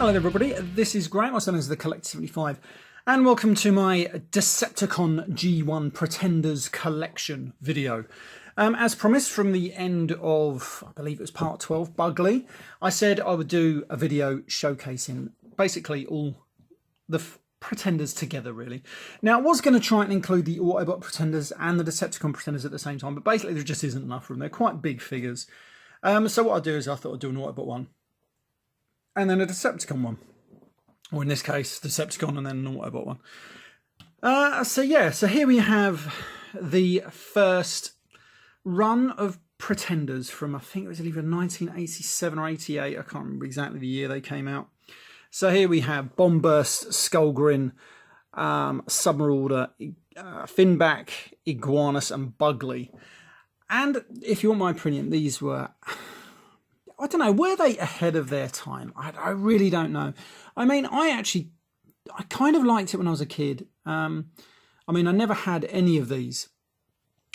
Hello everybody, this is Grant, also known as the Collector 75, and welcome to my Decepticon G1 Pretenders Collection video. As promised from the end of, I believe it was part 12, Bugly, I said I would do a video showcasing basically all the Pretenders together, really. Now, I was going to try and include the Autobot Pretenders and the Decepticon Pretenders at the same time, but basically there just isn't enough room. They're quite big figures. So what I'll do is I thought I'd do an Autobot one, and then a Decepticon one, or in this case, Decepticon and then an Autobot one. So here we have the first run of Pretenders from, I think it was either 1987 or 88. I can't remember exactly the year they came out. So here we have Bombburst, Skullgrin, Submarauder, Finback, Iguanus, and Bugly. And if you want my opinion, these were, I don't know, were they ahead of their time? I really don't know. I mean, I kind of liked it when I was a kid. I mean, I never had any of these,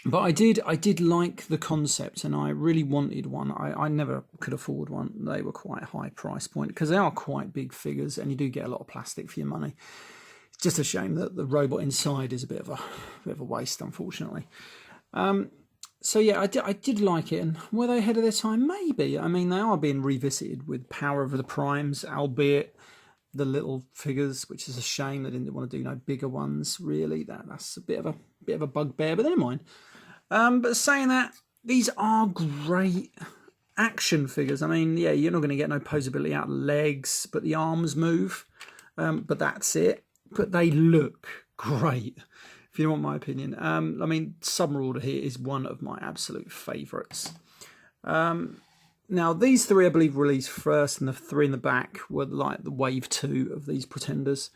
but I did like the concept, and I really wanted one. I never could afford one. They were quite a high price point because they are quite big figures, and you do get a lot of plastic for your money. It's just a shame that the robot inside is a bit of a waste, unfortunately. So yeah, I did like it, and were they ahead of their time? Maybe. I mean, they are being revisited with Power of the Primes, albeit the little figures, which is a shame. They didn't want to do no bigger ones, really. That's a bit of a bugbear, but never mind. But saying that, these are great action figures. I mean, yeah, you're not going to get no posability out of legs, but the arms move. But that's it. But they look great, if you want my opinion. I mean, Submarauder here is one of my absolute favourites. Now, these three, I believe, released first, and the three in the back were like the wave 2 of these Pretenders.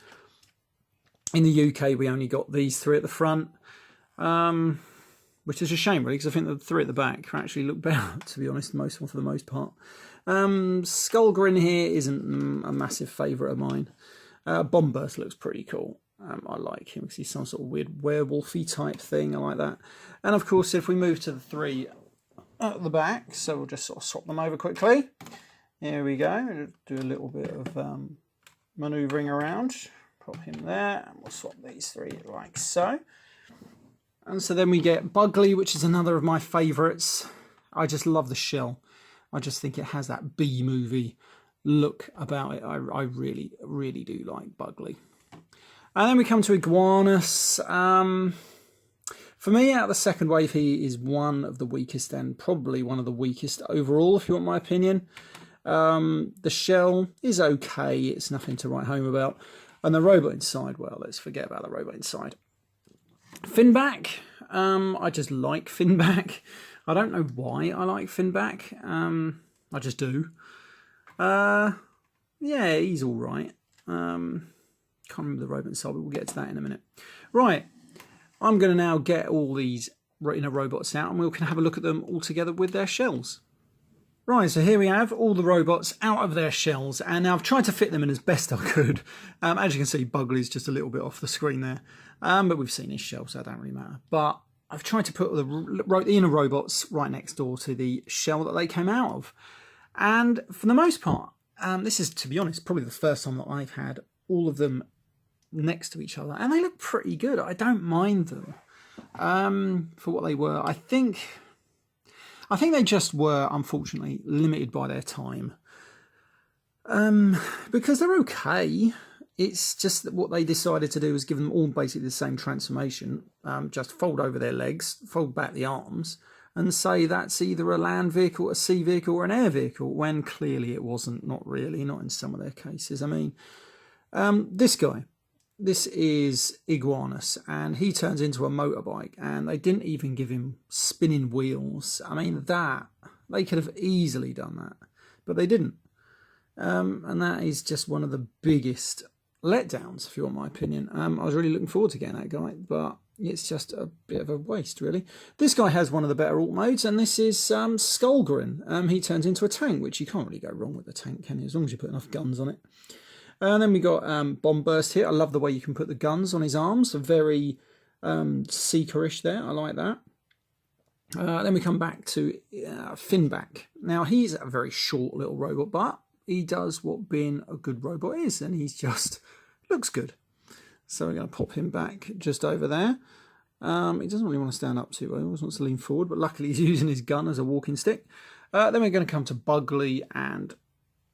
In the UK, we only got these three at the front, which is a shame, really, because I think the three at the back actually look better, to be honest, for the most part. Skullgrin here isn't a massive favourite of mine. Bombburst looks pretty cool. I like him because he's some sort of weird werewolfy type thing. I like that. And of course, if we move to the three at the back, so we'll just sort of swap them over quickly. Here we go. Do a little bit of manoeuvring around. Pop him there, and we'll swap these three like so. And so then we get Bugly, which is another of my favourites. I just love the shell. I just think it has that B-movie look about it. I really, really do like Bugly. And then we come to Iguanus. For me, out of the second wave, he is one of the weakest, and probably one of the weakest overall, if you want my opinion. The shell is okay. It's nothing to write home about. And the robot inside, well, let's forget about the robot inside. Finback. I just like Finback. I don't know why I like Finback. I just do. Yeah, he's all right. Can't remember the robot inside, but we'll get to that in a minute. Right, I'm going to now get all these robots out, and we can have a look at them all together with their shells. Right, so here we have all the robots out of their shells, and now I've tried to fit them in as best I could. As you can see, Bugly's just a little bit off the screen there, but we've seen his shell, so it don't really matter. But I've tried to put the inner robots right next door to the shell that they came out of. And for the most part, this is, to be honest, probably the first time that I've had all of them next to each other, and they look pretty good. I don't mind them for what they were. I think they just were, unfortunately, limited by their time, because they're okay. It's just that what they decided to do was give them all basically the same transformation, just fold over their legs, fold back the arms, and say that's either a land vehicle, a sea vehicle, or an air vehicle, when clearly it wasn't. Not really, not in some of their cases. I mean, this guy, this is Iguanus, and he turns into a motorbike, and they didn't even give him spinning wheels. I mean, they could have easily done that, but they didn't. And that is just one of the biggest letdowns, if you want my opinion. I was really looking forward to getting that guy, but it's just a bit of a waste, really. This guy has one of the better alt modes, and this is Skullgrin. He turns into a tank, which you can't really go wrong with the tank, can you? As long as you put enough guns on it. And then we got Bombburst here. I love the way you can put the guns on his arms. Very Seeker-ish there. I like that. Then we come back to Finback. Now, he's a very short little robot, but he does what being a good robot is, and he's just looks good. So we're going to pop him back just over there. He doesn't really want to stand up too well. He always wants to lean forward, but luckily he's using his gun as a walking stick. Then we're going to come to Bugley, and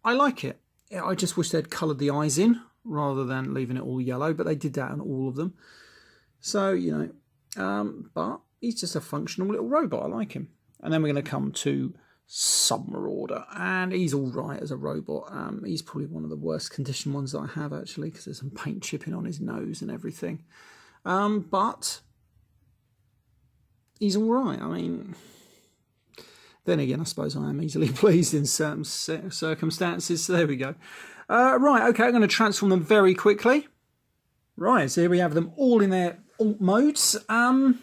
I like it. I just wish they'd coloured the eyes in rather than leaving it all yellow, but they did that on all of them. So, you know, but he's just a functional little robot. I like him. And then we're going to come to Submarauder, and he's all right as a robot. He's probably one of the worst conditioned ones that I have, actually, because there's some paint chipping on his nose and everything. But he's all right. I mean, then again, I suppose I am easily pleased in certain circumstances. So there we go. Right, okay, I'm going to transform them very quickly. Right, so here we have them all in their alt modes. And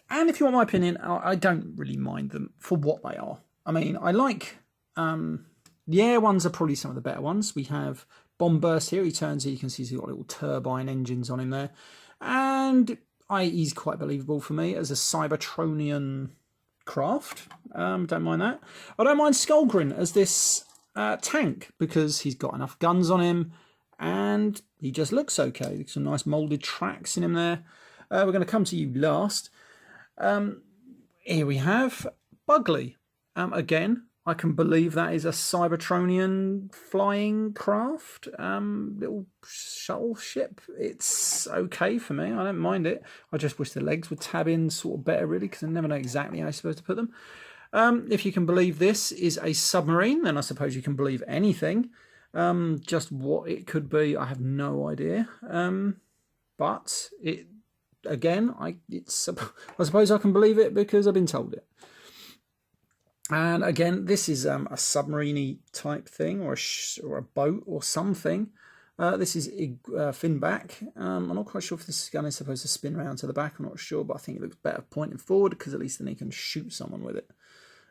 if you want my opinion, I don't really mind them for what they are. I mean, I like the air ones are probably some of the better ones. We have Bomb Burst here. He turns here. You can see he's got little turbine engines on him there. And he's quite believable for me as a Cybertronian craft. Don't mind that. I don't mind Skullgrin as this tank because he's got enough guns on him and he just looks okay. There's some nice moulded tracks in him there. We're going to come to you last. Here we have Bugley. Again, I can believe that is a Cybertronian flying craft, little shuttle ship. It's okay for me. I don't mind it. I just wish the legs would tab in sort of better, really, because I never know exactly how you're supposed to put them. If you can believe this is a submarine, then I suppose you can believe anything. Just what it could be, I have no idea. But it again, I suppose I can believe it because I've been told it. And again, this is a submarine type thing, or a boat or something. This is fin back. I'm not quite sure if this gun is supposed to spin around to the back. I'm not sure, but I think it looks better pointing forward because at least then he can shoot someone with it.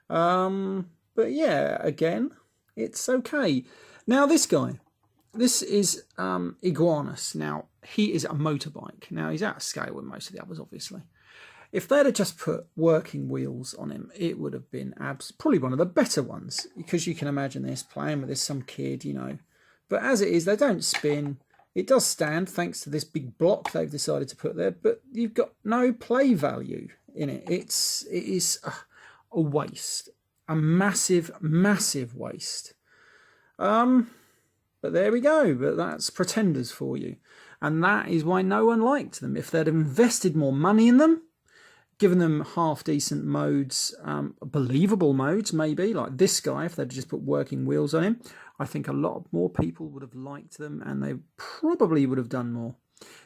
But yeah, again, it's okay. Now this guy, this is Iguanus. Now he is a motorbike. Now he's out of scale with most of the others, obviously. If they'd have just put working wheels on him, it would have been probably one of the better ones, because you can imagine this playing with this some kid, you know. But as it is, they don't spin. It does stand thanks to this big block they've decided to put there, but you've got no play value in it. It is a waste, a massive, massive waste. But there we go. But that's Pretenders for you, and that is why no one liked them. If they'd invested more money in them, given them half-decent modes, believable modes maybe, like this guy, if they'd just put working wheels on him, I think a lot more people would have liked them and they probably would have done more,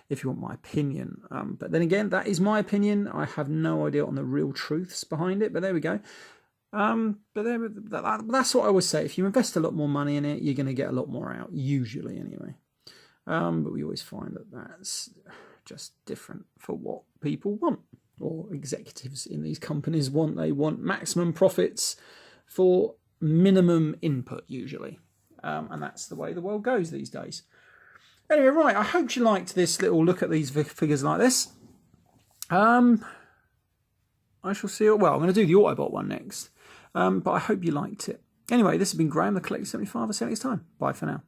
if you want my opinion. But then again, that is my opinion. I have no idea on the real truths behind it, but there we go. But that's what I always say. If you invest a lot more money in it, you're going to get a lot more out, usually anyway. But we always find that that's just different for what people want, or executives in these companies want. They want maximum profits for minimum input, usually. And that's the way the world goes these days. Anyway, right, I hope you liked this little look at these figures like this. I shall see you. Well, I'm going to do the Autobot one next. But I hope you liked it. Anyway, this has been Graham, the Collector 75. I'll see you next time. Bye for now.